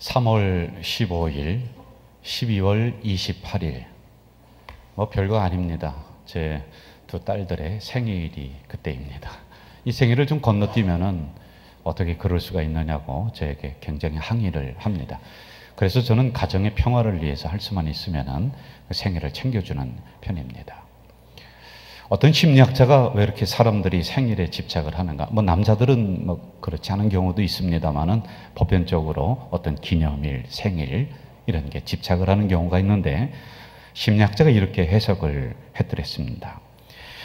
3월 15일, 12월 28일. 별거 아닙니다. 제 두 딸들의 생일이 그때입니다. 이 생일을 좀 건너뛰면은 어떻게 그럴 수가 있느냐고 저에게 굉장히 항의를 합니다. 그래서 저는 가정의 평화를 위해서 할 수만 있으면은 그 생일을 챙겨주는 편입니다. 어떤 심리학자가 왜 이렇게 사람들이 생일에 집착을 하는가? 남자들은 그렇지 않은 경우도 있습니다만은 보편적으로 어떤 기념일, 생일 이런 게 집착을 하는 경우가 있는데 심리학자가 이렇게 해석을 해드렸습니다.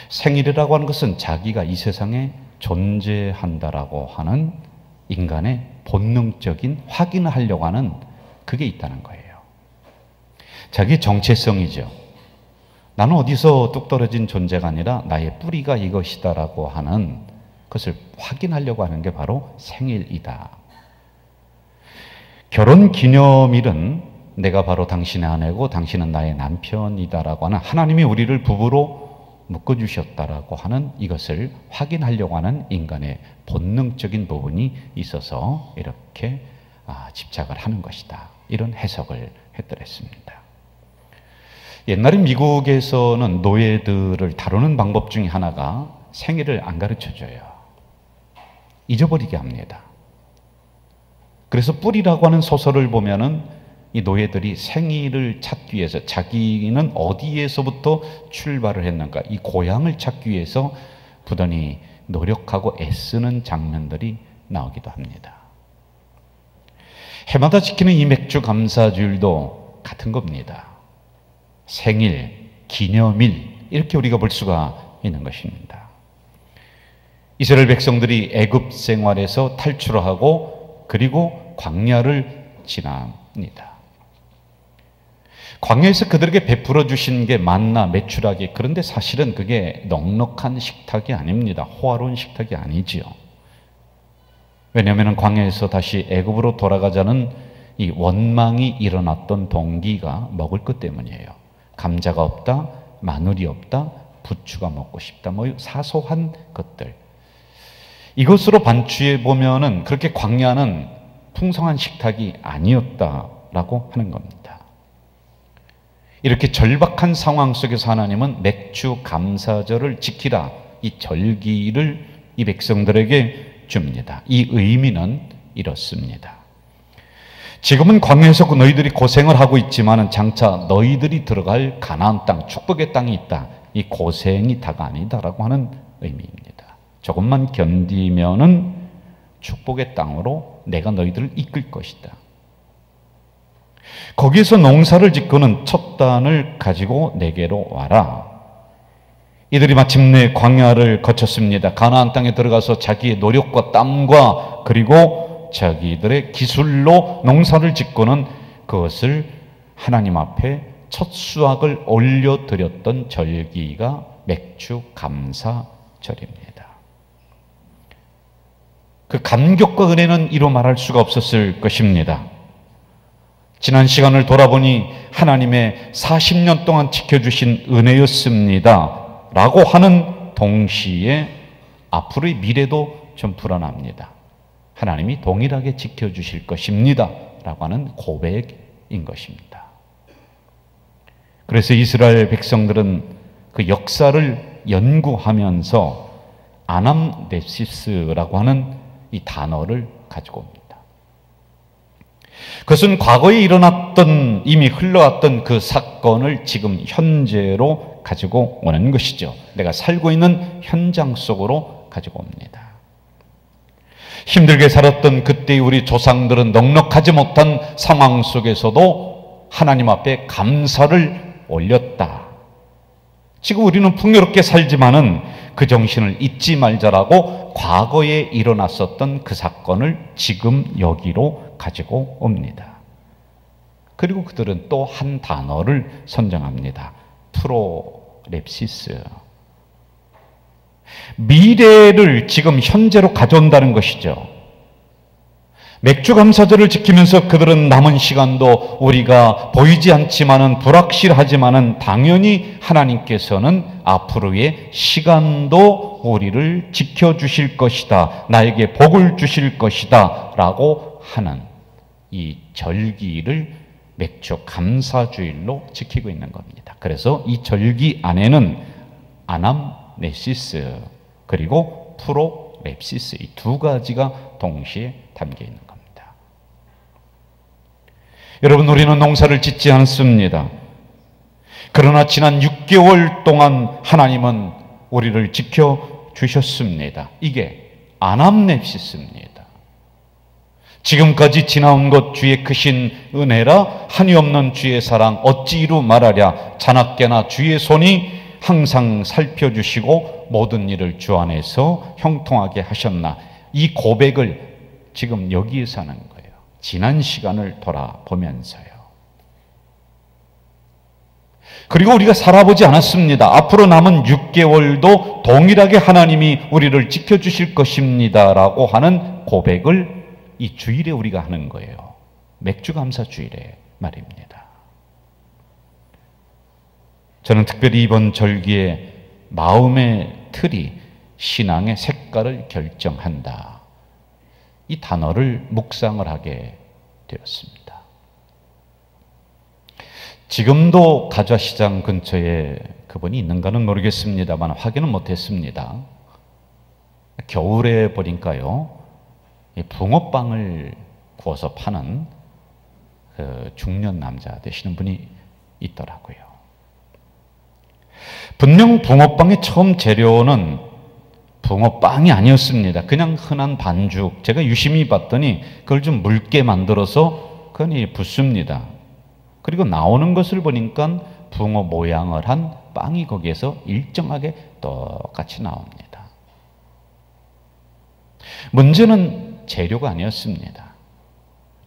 생일이라고 하는 것은 자기가 이 세상에 존재한다라고 하는 인간의 본능적인 확인을 하려고 하는 그게 있다는 거예요. 자기의 정체성이죠. 나는 어디서 뚝 떨어진 존재가 아니라 나의 뿌리가 이것이다라고 하는 것을 확인하려고 하는 게 바로 생일이다. 결혼 기념일은 내가 바로 당신의 아내고 당신은 나의 남편이다라고 하는 하나님이 우리를 부부로 묶어주셨다라고 하는 이것을 확인하려고 하는 인간의 본능적인 부분이 있어서 이렇게 집착을 하는 것이다. 이런 해석을 해드렸습니다. 옛날에 미국에서는 노예들을 다루는 방법 중에 하나가 생일을 안 가르쳐줘요. 잊어버리게 합니다. 그래서 뿔이라고 하는 소설을 보면은 이 노예들이 생일을 찾기 위해서 자기는 어디에서부터 출발을 했는가 이 고향을 찾기 위해서 부단히 노력하고 애쓰는 장면들이 나오기도 합니다. 해마다 지키는 이 맥주 감사주일도 같은 겁니다. 생일, 기념일 이렇게 우리가 볼 수가 있는 것입니다. 이스라엘 백성들이 애굽 생활에서 탈출하고 그리고 광야를 지납니다. 광야에서 그들에게 베풀어 주신 게 만나, 메추라기. 그런데 사실은 그게 넉넉한 식탁이 아닙니다. 호화로운 식탁이 아니지요. 왜냐하면 광야에서 다시 애굽으로 돌아가자는 이 원망이 일어났던 동기가 먹을 것 때문이에요. 감자가 없다, 마늘이 없다, 부추가 먹고 싶다. 사소한 것들. 이것으로 반추해 보면은 그렇게 광야는 풍성한 식탁이 아니었다라고 하는 겁니다. 이렇게 절박한 상황 속에서 하나님은 맥주 감사절을 지키라 이 절기를 이 백성들에게 줍니다. 이 의미는 이렇습니다. 지금은 광야에서 너희들이 고생을 하고 있지만은 장차 너희들이 들어갈 가나안 땅, 축복의 땅이 있다. 이 고생이 다가 아니다라고 하는 의미입니다. 조금만 견디면은 축복의 땅으로 내가 너희들을 이끌 것이다. 거기에서 농사를 짓고는 첫 단을 가지고 내게로 와라. 이들이 마침내 광야를 거쳤습니다. 가나안 땅에 들어가서 자기의 노력과 땀과 그리고 자기들의 기술로 농사를 짓고는 그것을 하나님 앞에 첫 수확을 올려드렸던 절기가 맥주 감사절입니다. 그 감격과 은혜는 이루 말할 수가 없었을 것입니다. 지난 시간을 돌아보니 하나님의 40년 동안 지켜주신 은혜였습니다 라고 하는 동시에 앞으로의 미래도 좀 불안합니다. 하나님이 동일하게 지켜주실 것입니다 라고 하는 고백인 것입니다. 그래서 이스라엘 백성들은 그 역사를 연구하면서 아남nep시스라고 하는 이 단어를 가지고 옵니다. 그것은 과거에 일어났던 이미 흘러왔던 그 사건을 지금 현재로 가지고 오는 것이죠. 내가 살고 있는 현장 속으로 가지고 옵니다. 힘들게 살았던 그때의 우리 조상들은 넉넉하지 못한 상황 속에서도 하나님 앞에 감사를 올렸다. 지금 우리는 풍요롭게 살지만은 그 정신을 잊지 말자라고 과거에 일어났었던 그 사건을 지금 여기로 가지고 옵니다. 그리고 그들은 또 한 단어를 선정합니다. 프로랩시스. 미래를 지금 현재로 가져온다는 것이죠. 맥주 감사절을 지키면서 그들은 남은 시간도 우리가 보이지 않지만은 불확실하지만은 당연히 하나님께서는 앞으로의 시간도 우리를 지켜주실 것이다. 나에게 복을 주실 것이다. 라고 하는 이 절기를 맥주 감사주일로 지키고 있는 겁니다. 그래서 이 절기 안에는 아남네시스 그리고 프로lep시스 이 두 가지가 동시에 담겨 있는 겁니다. 여러분, 우리는 농사를 짓지 않습니다. 그러나 지난 6개월 동안 하나님은 우리를 지켜주셨습니다. 이게 아남네시스입니다. 지금까지 지나온 것 주의 크신 은혜라 한이 없는 주의 사랑 어찌 이루 말하랴. 자나깨나 주의 손이 항상 살펴주시고 모든 일을 주 안에서 형통하게 하셨나. 이 고백을 지금 여기에서 하는 거예요. 지난 시간을 돌아보면서요. 그리고 우리가 살아보지 않았습니다. 앞으로 남은 6개월도 동일하게 하나님이 우리를 지켜주실 것입니다 라고 하는 고백을 이 주일에 우리가 하는 거예요. 맥주감사 주일에 말입니다. 저는 특별히 이번 절기에 마음의 틀이 신앙의 색깔을 결정한다. 이 단어를 묵상을 하게 되었습니다. 지금도 가좌시장 근처에 그분이 있는가는 모르겠습니다만 확인은 못했습니다. 겨울에 보니까요, 붕어빵을 구워서 파는 그 중년 남자 되시는 분이 있더라고요. 분명 붕어빵의 처음 재료는 붕어빵이 아니었습니다. 그냥 흔한 반죽. 제가 유심히 봤더니 그걸 좀 묽게 만들어서 그건 붓습니다. 그리고 나오는 것을 보니까 붕어 모양을 한 빵이 거기에서 일정하게 똑같이 나옵니다. 문제는 재료가 아니었습니다.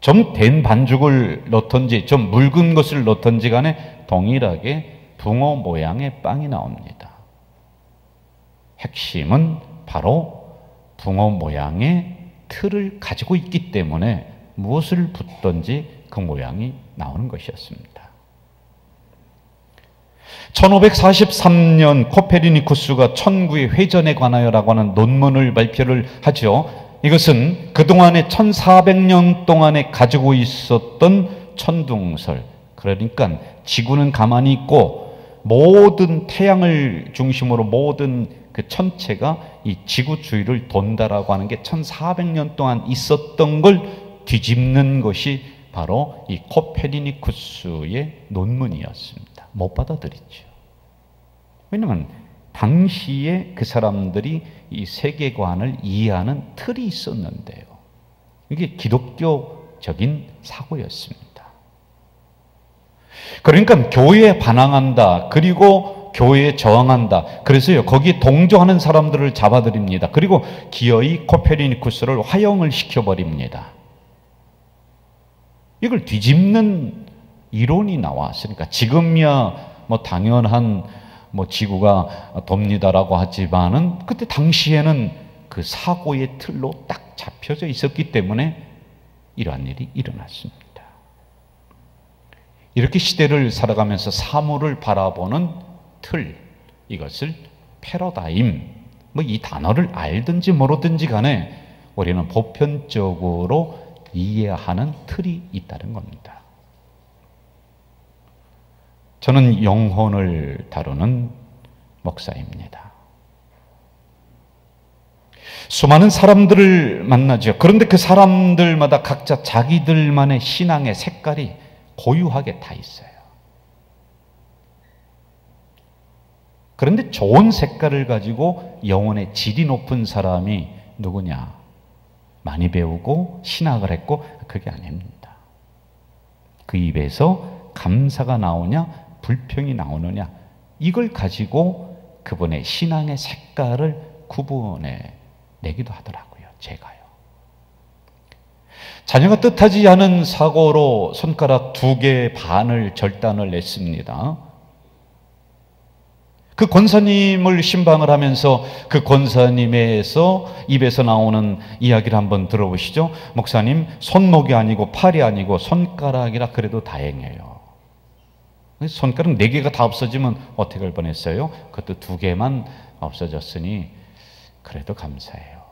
좀 된 반죽을 넣던지 좀 묽은 것을 넣던지 간에 동일하게 붕어 모양의 빵이 나옵니다. 핵심은 바로 붕어 모양의 틀을 가지고 있기 때문에 무엇을 붓든지 그 모양이 나오는 것이었습니다. 1543년 코페르니쿠스가 천구의 회전에 관하여라고 하는 논문을 발표를 하죠. 이것은 그동안에 1400년 동안에 가지고 있었던 천둥설, 그러니까 지구는 가만히 있고 모든 태양을 중심으로 모든 그 천체가 이 지구 주위를 돈다라고 하는 게 1400년 동안 있었던 걸 뒤집는 것이 바로 이 코페르니쿠스의 논문이었습니다. 못 받아들였죠. 왜냐하면 당시에 그 사람들이 이 세계관을 이해하는 틀이 있었는데요. 이게 기독교적인 사고였습니다. 그러니까 교회에 반항한다. 그리고 교회에 저항한다. 그래서요, 거기에 동조하는 사람들을 잡아들입니다. 그리고 기어이 코페르니쿠스를 화형을 시켜버립니다. 이걸 뒤집는 이론이 나왔으니까 지금이야 뭐 당연한 뭐 지구가 돕니다라고 하지만은 그때 당시에는 그 사고의 틀로 딱 잡혀져 있었기 때문에 이러한 일이 일어났습니다. 이렇게 시대를 살아가면서 사물을 바라보는 틀, 이것을 패러다임, 뭐 이 단어를 알든지 모르든지 간에 우리는 보편적으로 이해하는 틀이 있다는 겁니다. 저는 영혼을 다루는 목사입니다. 수많은 사람들을 만나죠. 그런데 그 사람들마다 각자 자기들만의 신앙의 색깔이 고유하게 다 있어요. 그런데 좋은 색깔을 가지고 영혼의 질이 높은 사람이 누구냐? 많이 배우고 신학을 했고 그게 아닙니다. 그 입에서 감사가 나오냐 불평이 나오느냐 이걸 가지고 그분의 신앙의 색깔을 구분해 내기도 하더라고요. 제가요. 자녀가 뜻하지 않은 사고로 손가락 2개 반을 절단을 냈습니다. 그 권사님을 신방을 하면서 그 권사님에서 입에서 나오는 이야기를 한번 들어보시죠. 목사님, 손목이 아니고 팔이 아니고 손가락이라 그래도 다행이에요. 손가락 4개가 다 없어지면 어떻게 할 뻔했어요? 그것도 2개만 없어졌으니 그래도 감사해요.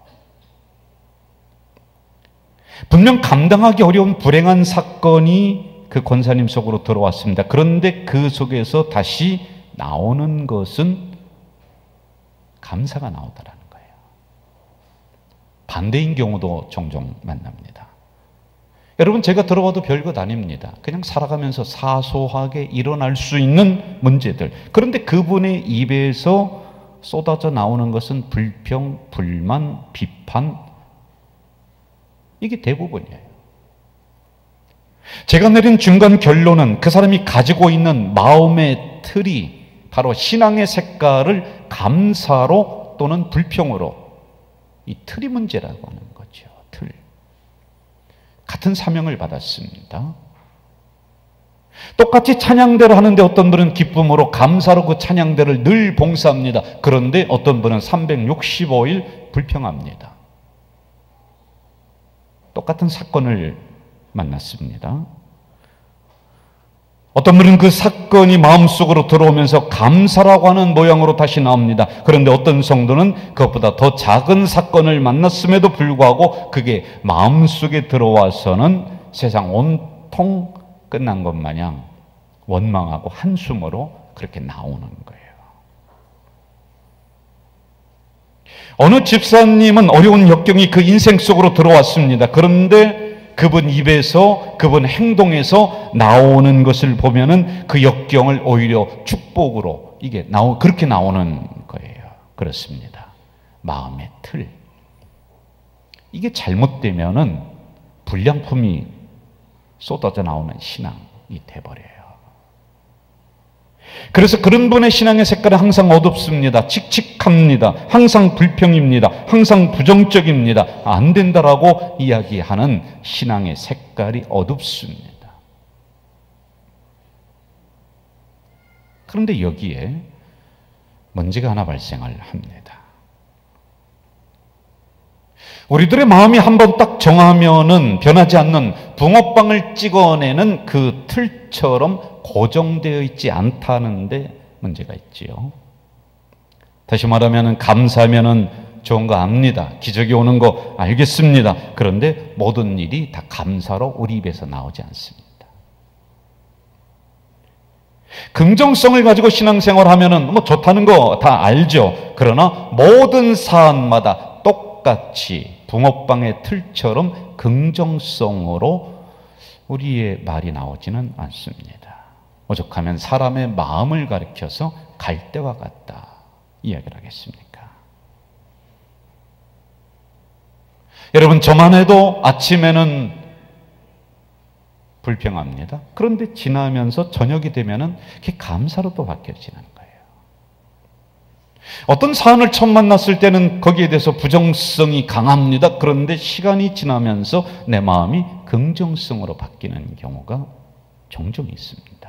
분명 감당하기 어려운 불행한 사건이 그 권사님 속으로 들어왔습니다. 그런데 그 속에서 다시 나오는 것은 감사가 나오더라는 거예요. 반대인 경우도 종종 만납니다. 여러분, 제가 들어봐도 별것 아닙니다. 그냥 살아가면서 사소하게 일어날 수 있는 문제들. 그런데 그분의 입에서 쏟아져 나오는 것은 불평, 불만, 비판, 이게 대부분이에요. 제가 내린 중간 결론은 그 사람이 가지고 있는 마음의 틀이 바로 신앙의 색깔을 감사로 또는 불평으로, 이 틀이 문제라고 하는 거죠. 틀. 같은 사명을 받았습니다. 똑같이 찬양대를 하는데 어떤 분은 기쁨으로 감사로 그 찬양대를 늘 봉사합니다. 그런데 어떤 분은 365일 불평합니다. 똑같은 사건을 만났습니다. 어떤 분은 그 사건이 마음속으로 들어오면서 감사라고 하는 모양으로 다시 나옵니다. 그런데 어떤 성도는 그것보다 더 작은 사건을 만났음에도 불구하고 그게 마음속에 들어와서는 세상 온통 끝난 것 마냥 원망하고 한숨으로 그렇게 나오는 거예요. 어느 집사님은 어려운 역경이 그 인생 속으로 들어왔습니다. 그런데 그분 입에서, 그분 행동에서 나오는 것을 보면은 그 역경을 오히려 축복으로 그렇게 나오는 거예요. 그렇습니다. 마음의 틀. 이게 잘못되면은 불량품이 쏟아져 나오는 신앙이 돼버려요. 그래서 그런 분의 신앙의 색깔은 항상 어둡습니다. 칙칙합니다. 항상 불평입니다. 항상 부정적입니다. 안 된다라고 이야기하는 신앙의 색깔이 어둡습니다. 그런데 여기에 문제가 하나 발생을 합니다. 우리들의 마음이 한번 딱 정하면은 변하지 않는 붕어빵을 찍어내는 그 틀처럼 고정되어 있지 않다는데 문제가 있지요. 다시 말하면 감사하면은 좋은 거 압니다. 기적이 오는 거 알겠습니다. 그런데 모든 일이 다 감사로 우리 입에서 나오지 않습니다. 긍정성을 가지고 신앙생활 하면은 뭐 좋다는 거 다 알죠. 그러나 모든 사안마다 똑같이 붕어빵의 틀처럼 긍정성으로 우리의 말이 나오지는 않습니다. 오죽하면 사람의 마음을 가리켜서 갈대와 같다 이야기를 하겠습니까? 여러분, 저만 해도 아침에는 불평합니다. 그런데 지나면서 저녁이 되면은 그게 감사로 또 바뀌어지는 거예요. 어떤 사안을 처음 만났을 때는 거기에 대해서 부정성이 강합니다. 그런데 시간이 지나면서 내 마음이 긍정성으로 바뀌는 경우가 종종 있습니다.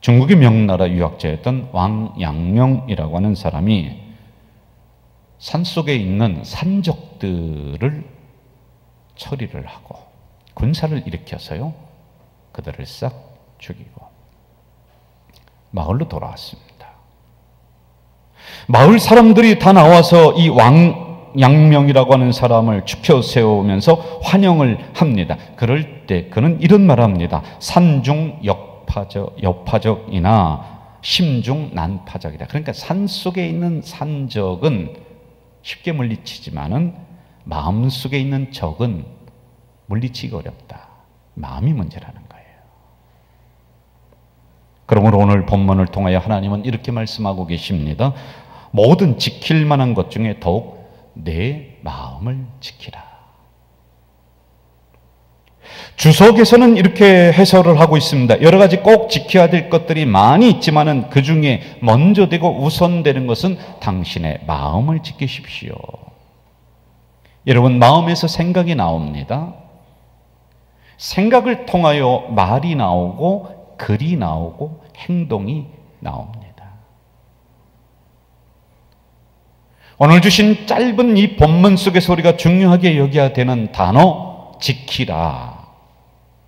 중국의 명나라 유학자였던 왕양명이라고 하는 사람이 산속에 있는 산적들을 처리를 하고 군사를 일으켜서요, 그들을 싹 죽이고 마을로 돌아왔습니다. 마을 사람들이 다 나와서 이 왕양명이라고 하는 사람을 축혀 세우면서 환영을 합니다. 그럴 때 그는 이런 말을 합니다. 산중 여파적이나 심중 난파적이다. 그러니까 산속에 있는 산적은 쉽게 물리치지만은 마음속에 있는 적은 물리치기가 어렵다. 마음이 문제라는 거예요. 그러므로 오늘 본문을 통하여 하나님은 이렇게 말씀하고 계십니다. 모든 지킬 만한 것 중에 더욱 내 마음을 지키라. 주석에서는 이렇게 해설을 하고 있습니다. 여러 가지 꼭 지켜야 될 것들이 많이 있지만은 그 중에 먼저 되고 우선되는 것은 당신의 마음을 지키십시오. 여러분, 마음에서 생각이 나옵니다. 생각을 통하여 말이 나오고 글이 나오고 행동이 나옵니다. 오늘 주신 짧은 이 본문 속에서 우리가 중요하게 여겨야 되는 단어, 지키라.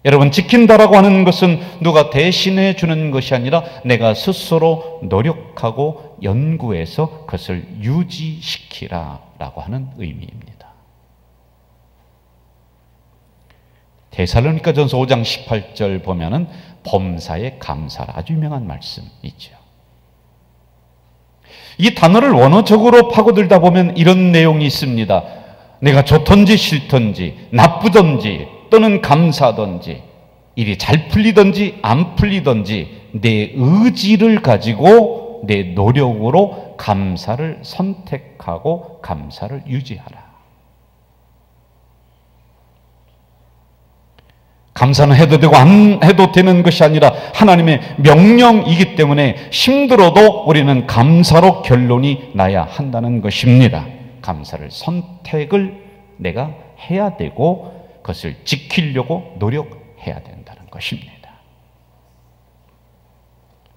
여러분, 지킨다라고 하는 것은 누가 대신해 주는 것이 아니라 내가 스스로 노력하고 연구해서 그것을 유지시키라 라고 하는 의미입니다. 데살로니가전서 5장 18절 보면은 범사에 감사라, 아주 유명한 말씀 있죠. 이 단어를 원어적으로 파고들다 보면 이런 내용이 있습니다. 내가 좋든지 싫든지 나쁘든지 또는 감사하든지 일이 잘 풀리든지 안 풀리든지 내 의지를 가지고 내 노력으로 감사를 선택하고 감사를 유지하라. 감사는 해도 되고 안 해도 되는 것이 아니라 하나님의 명령이기 때문에 힘들어도 우리는 감사로 결론이 나야 한다는 것입니다. 감사를 선택을 내가 해야 되고 그것을 지키려고 노력해야 된다는 것입니다.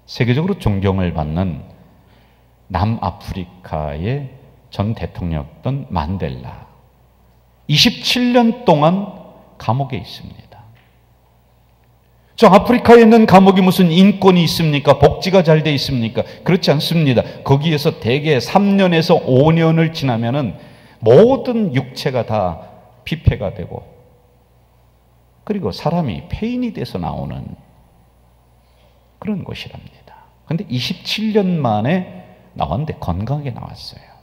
세계적으로 존경을 받는 남아프리카의 전 대통령이었던 만델라, 27년 동안 감옥에 있습니다. 저 아프리카에 있는 감옥이 무슨 인권이 있습니까? 복지가 잘 돼 있습니까? 그렇지 않습니다. 거기에서 대개 3년에서 5년을 지나면은 모든 육체가 다 피폐가 되고 그리고 사람이 폐인이 돼서 나오는 그런 곳이랍니다. 그런데 27년 만에 나왔는데 건강하게 나왔어요.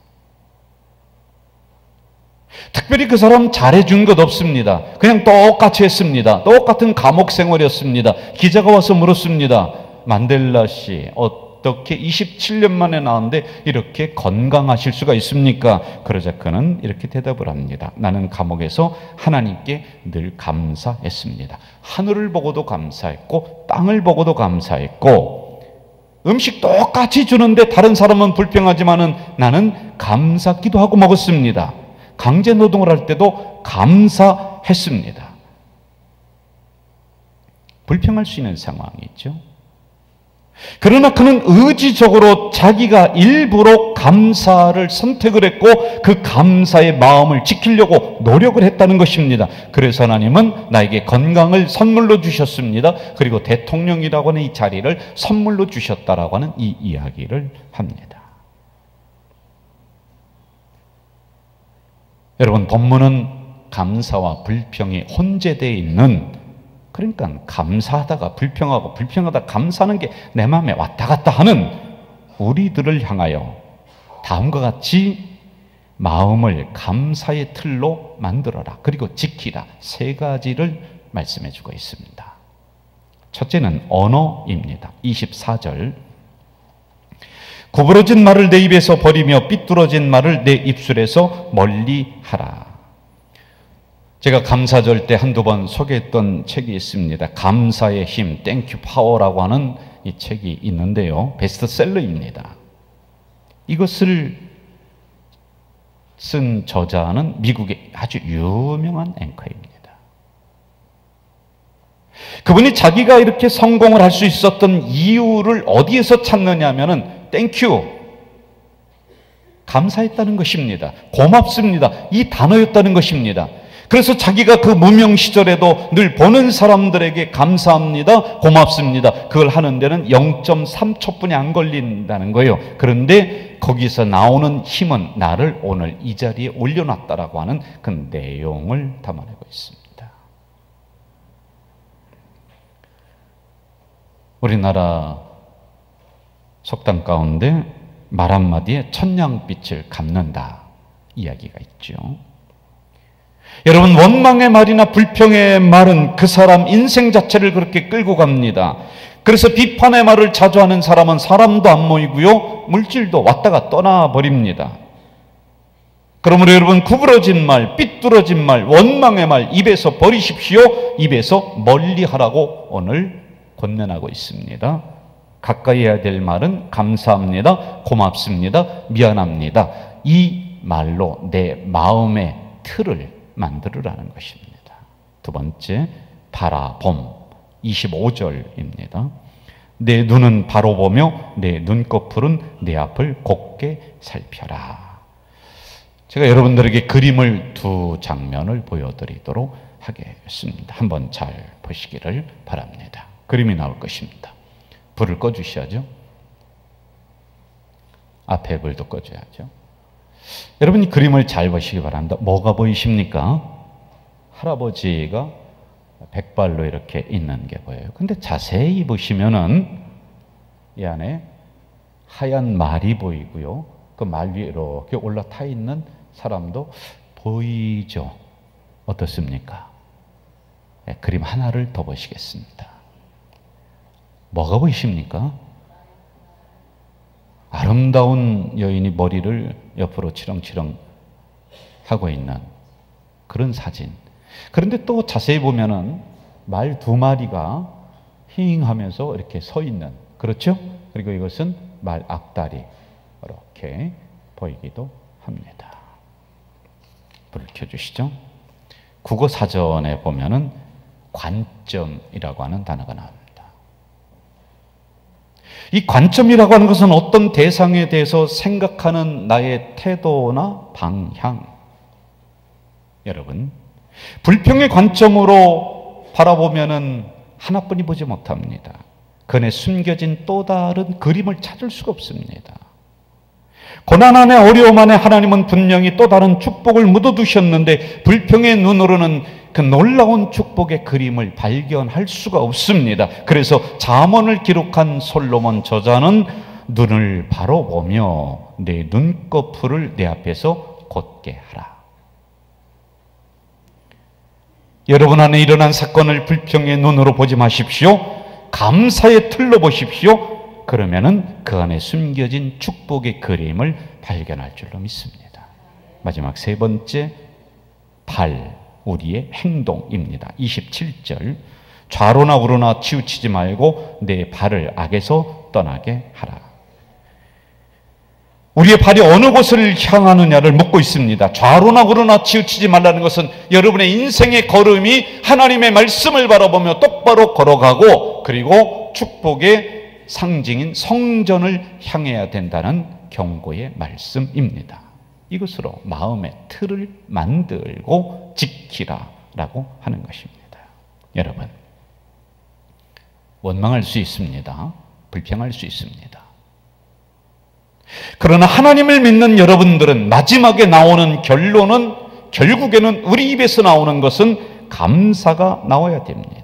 특별히 그 사람 잘해준 것 없습니다. 그냥 똑같이 했습니다. 똑같은 감옥 생활이었습니다. 기자가 와서 물었습니다. 만델라 씨, 어떻게 27년 만에 나왔는데 이렇게 건강하실 수가 있습니까? 그러자 그는 이렇게 대답을 합니다. 나는 감옥에서 하나님께 늘 감사했습니다. 하늘을 보고도 감사했고 땅을 보고도 감사했고 음식 똑같이 주는데 다른 사람은 불평하지만은 나는 감사 기도하고 먹었습니다. 강제 노동을 할 때도 감사했습니다. 불평할 수 있는 상황이 있죠. 그러나 그는 의지적으로 자기가 일부러 감사를 선택을 했고 그 감사의 마음을 지키려고 노력을 했다는 것입니다. 그래서 하나님은 나에게 건강을 선물로 주셨습니다. 그리고 대통령이라고 하는 이 자리를 선물로 주셨다라고 하는 이 이야기를 합니다. 여러분, 본문은 감사와 불평이 혼재되어 있는, 그러니까 감사하다가 불평하고 불평하다 감사하는 게 내 마음에 왔다 갔다 하는 우리들을 향하여 다음과 같이 마음을 감사의 틀로 만들어라, 그리고 지키라, 세 가지를 말씀해 주고 있습니다. 첫째는 언어입니다. 24절, 구부러진 말을 내 입에서 버리며 삐뚤어진 말을 내 입술에서 멀리하라. 제가 감사절 때 한두 번 소개했던 책이 있습니다. 감사의 힘, 땡큐 파워라고 하는 이 책이 있는데요, 베스트셀러입니다. 이것을 쓴 저자는 미국의 아주 유명한 앵커입니다. 그분이 자기가 이렇게 성공을 할 수 있었던 이유를 어디에서 찾느냐 하면은 땡큐, 감사했다는 것입니다. 고맙습니다, 이 단어였다는 것입니다. 그래서 자기가 그 무명 시절에도 늘 보는 사람들에게 감사합니다, 고맙습니다, 그걸 하는 데는 0.3초뿐이 안 걸린다는 거예요. 그런데 거기서 나오는 힘은 나를 오늘 이 자리에 올려놨다라고 하는 그 내용을 담아내고 있습니다. 우리나라 속담 가운데 말 한마디에 천냥빛을 갚는다 이야기가 있죠. 여러분, 원망의 말이나 불평의 말은 그 사람 인생 자체를 그렇게 끌고 갑니다. 그래서 비판의 말을 자주 하는 사람은 사람도 안 모이고요, 물질도 왔다가 떠나버립니다. 그러므로 여러분, 구부러진 말, 삐뚤어진 말, 원망의 말 입에서 버리십시오. 입에서 멀리하라고 오늘 권면하고 있습니다. 가까이 해야 될 말은 감사합니다, 고맙습니다, 미안합니다, 이 말로 내 마음의 틀을 만들으라는 것입니다. 두 번째, 바라봄, 25절입니다. 내 눈은 바로 보며 내 눈꺼풀은 내 앞을 곱게 살펴라. 제가 여러분들에게 그림을 두 장면을 보여드리도록 하겠습니다. 한번 잘 보시기를 바랍니다. 그림이 나올 것입니다. 불을 꺼주셔야죠. 앞에 불도 꺼줘야죠. 여러분이 그림을 잘 보시기 바랍니다. 뭐가 보이십니까? 할아버지가 백발로 이렇게 있는 게 보여요. 근데 자세히 보시면은 이 안에 하얀 말이 보이고요. 그 말 위에 이렇게 올라타 있는 사람도 보이죠? 어떻습니까? 네, 그림 하나를 더 보시겠습니다. 뭐가 보이십니까? 아름다운 여인이 머리를 옆으로 치렁치렁 하고 있는 그런 사진. 그런데 또 자세히 보면은 말 두 마리가 힝 하면서 이렇게 서 있는, 그렇죠? 그리고 이것은 말 앞다리 이렇게 보이기도 합니다. 불을 켜주시죠. 국어 사전에 보면은 관점이라고 하는 단어가 나옵니다. 이 관점이라고 하는 것은 어떤 대상에 대해서 생각하는 나의 태도나 방향. 여러분, 불평의 관점으로 바라보면은 하나뿐이 보지 못합니다. 그 안에 숨겨진 또 다른 그림을 찾을 수가 없습니다. 고난 안에 어려움 안에 하나님은 분명히 또 다른 축복을 묻어두셨는데 불평의 눈으로는 그 놀라운 축복의 그림을 발견할 수가 없습니다. 그래서 잠언을 기록한 솔로몬 저자는 눈을 바로 보며 내 눈꺼풀을 내 앞에서 곧게 하라. 여러분 안에 일어난 사건을 불평의 눈으로 보지 마십시오. 감사의 틀로 보십시오. 그러면은 그 안에 숨겨진 축복의 그림을 발견할 줄로 믿습니다. 마지막 세 번째, 발, 우리의 행동입니다. 27절, 좌로나 우로나 치우치지 말고 내 발을 악에서 떠나게 하라. 우리의 발이 어느 곳을 향하느냐를 묻고 있습니다. 좌로나 우로나 치우치지 말라는 것은 여러분의 인생의 걸음이 하나님의 말씀을 바라보며 똑바로 걸어가고 그리고 축복의 상징인 성전을 향해야 된다는 경고의 말씀입니다. 이것으로 마음의 틀을 만들고 지키라라고 하는 것입니다. 여러분, 원망할 수 있습니다. 불평할 수 있습니다. 그러나 하나님을 믿는 여러분들은 마지막에 나오는 결론은, 결국에는 우리 입에서 나오는 것은 감사가 나와야 됩니다.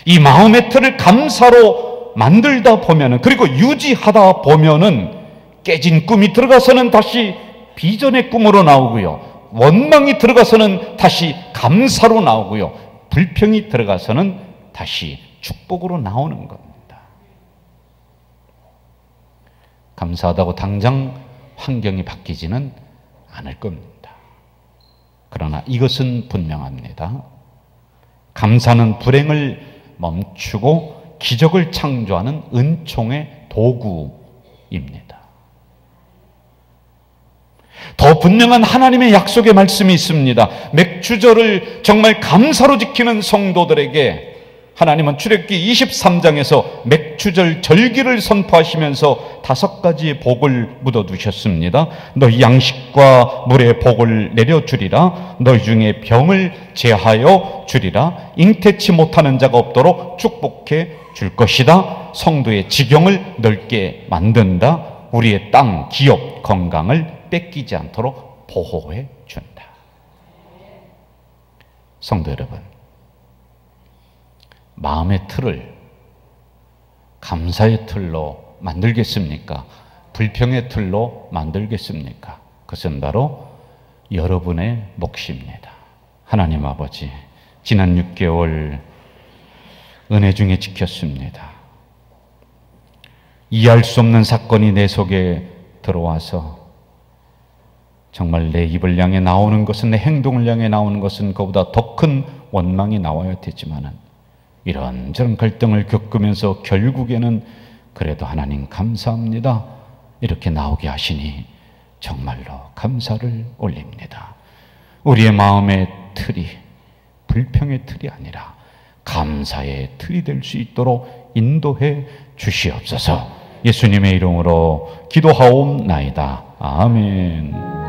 이 마음의 틀을 감사로 만들다 보면은, 그리고 유지하다 보면은 깨진 꿈이 들어가서는 다시 비전의 꿈으로 나오고요, 원망이 들어가서는 다시 감사로 나오고요, 불평이 들어가서는 다시 축복으로 나오는 겁니다. 감사하다고 당장 환경이 바뀌지는 않을 겁니다. 그러나 이것은 분명합니다. 감사는 불행을 멈추고 기적을 창조하는 은총의 도구입니다. 더 분명한 하나님의 약속의 말씀이 있습니다. 맥주절을 정말 감사로 지키는 성도들에게 하나님은 출애굽기 23장에서 맥주절 절기를 선포하시면서 5가지의 복을 묻어두셨습니다. 너희 양식과 물의 복을 내려주리라. 너희 중에 병을 제하여 주리라. 잉태치 못하는 자가 없도록 축복해 줄 것이다. 성도의 지경을 넓게 만든다. 우리의 땅, 기업, 건강을 뺏기지 않도록 보호해 준다. 성도 여러분, 마음의 틀을 감사의 틀로 만들겠습니까? 불평의 틀로 만들겠습니까? 그것은 바로 여러분의 몫입니다. 하나님 아버지, 지난 6개월 은혜 중에 지켰습니다. 이해할 수 없는 사건이 내 속에 들어와서 정말 내 입을 향해 나오는 것은, 내 행동을 향해 나오는 것은 그보다 더 큰 원망이 나와야 되지만은 이런저런 갈등을 겪으면서 결국에는 그래도 하나님 감사합니다 이렇게 나오게 하시니 정말로 감사를 올립니다. 우리의 마음의 틀이 불평의 틀이 아니라 감사의 틀이 될 수 있도록 인도해 주시옵소서. 예수님의 이름으로 기도하옵나이다. 아멘.